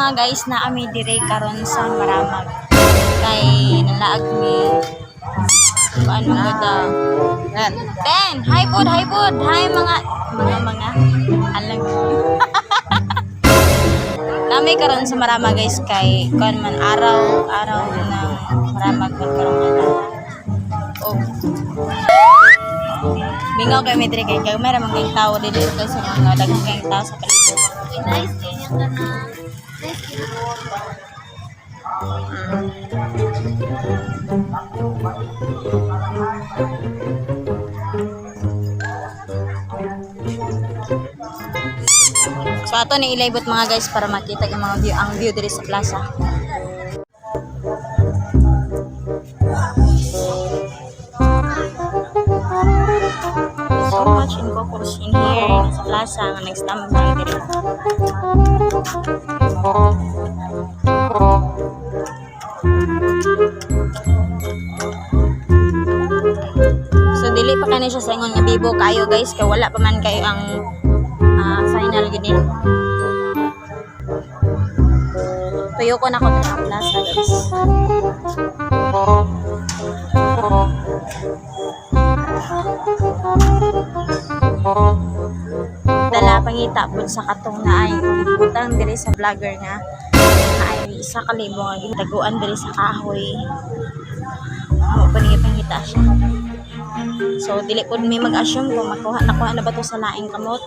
mga guys na ami dire karon sa Maramag. Kay nalaag mi paano gada. Ben, hi pod, hi pod. Hi mga alam mo. Kami karon sa Maramag guys kay kon man araw ng Maramag karon na. Oh. Bingaw kay Medre kay may ramang kay tao dito kay sa mga daghang kay tao sa palibot. Nice kanya ka na. Nice So ato ni ilaybot mga guys para makita yung mga view, ang view diri sa plaza. So much in couples in here sa plaza nga nagstambay diri. So dili pa kani siya sa ingon nga bibo kayo guys kay wala pa man kayo ang final gini. Tuyo ko na ko sa plaza guys. Dala pangita pud sa katong na ay butang diri sa vlogger nga ay isa ka libo nga gitaguan diri sa kahoy. Mo pangita siya. So dili pud mi mag-assume kung nakuha na ba to sa laing kamot.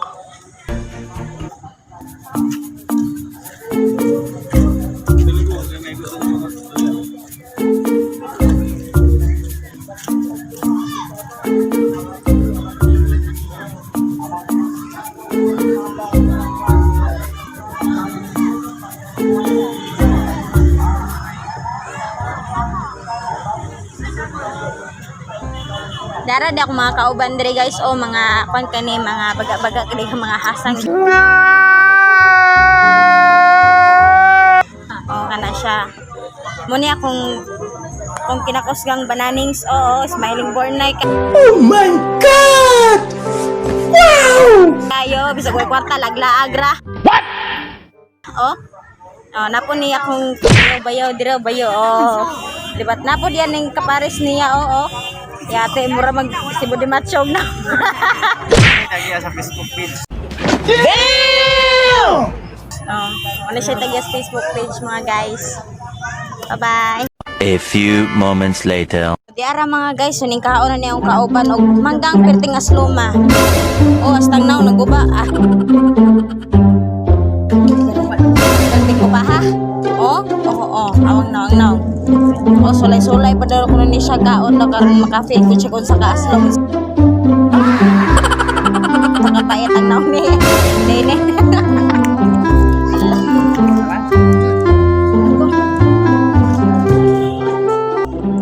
Dara di ako mga kauban diri guys o mga kon kani mga baga-baga kani mga hasang. Oh kana siya. Muni akong kung kinakusgang bananings smiling born night. Oh my god! Wow! Kayo bisag way kwarta laglaag ra. What? Napo niya akong bayo dira bayo. Libat na po diyan ning kapares niya Yate mura mag sibo di matchog na. Tagiya sa Facebook page. Damn! Ano siya tagiya sa Facebook page mga guys. Bye-bye. A few moments later. Di ara mga guys, suning kaon na niya ang kauban og manggang perting asluma. Astang naw naguba Perting ko ba ha? Awang naw. Sulay-sulay pa daw ko ni siya kaon na karon maka-feel ko siya kung sa kaaslom. Nakatayat ang naw ni. Nene.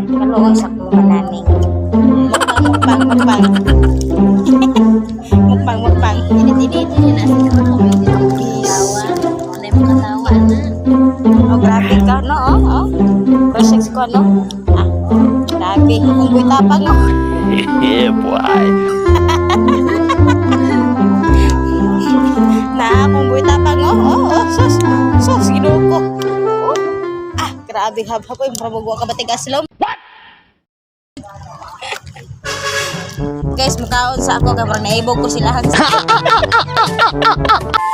Kalungay sa kong banani. Mukbang. Mukbang. Init-init na nasa ko may dinawa. Wala mo katawa na. Grabe ka, no? Persix ko, no? Grabe. Kung buhay tapang, no? Yeah, boy. Kung buhay tapang, sus, ginuko. Grabe, hab-hab ko yung prabugwa ka batig aslom. What? Guys, mukhaon sa ako, kapag naibog ko sila.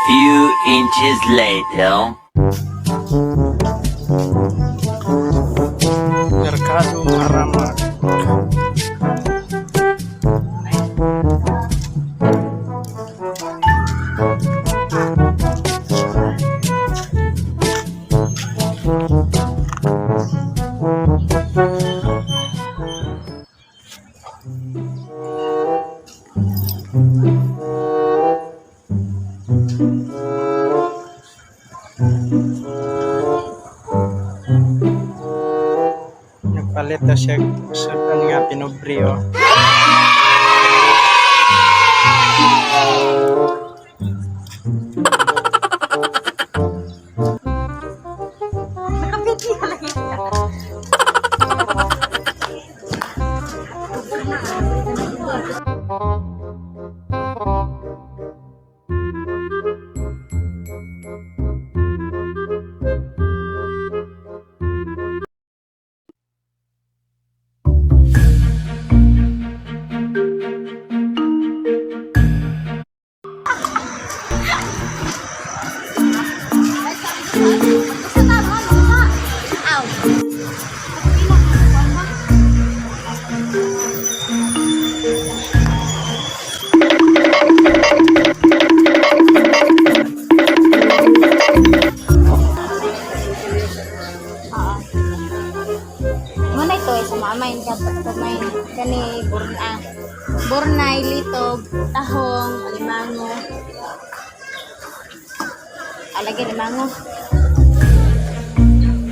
Few inches later. Merkado Maramag. Nagpalit na siya sa nga pinobrio. Oo. Muna ito sa mamay sa pagkamay kani burnay, litog, tahong, alimango. Alagay limango.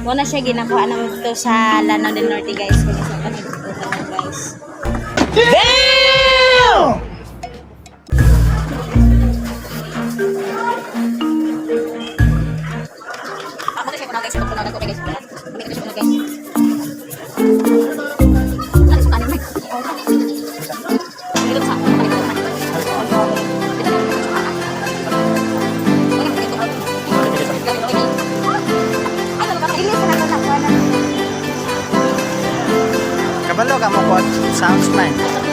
Muna siya ginakuha naman ito sa Lanao del Norte guys. Kaya sa kanila guys. Ako kasi guys, ito puno na ito guys. Kami ito guys. Kabalo ka mo po sounds man.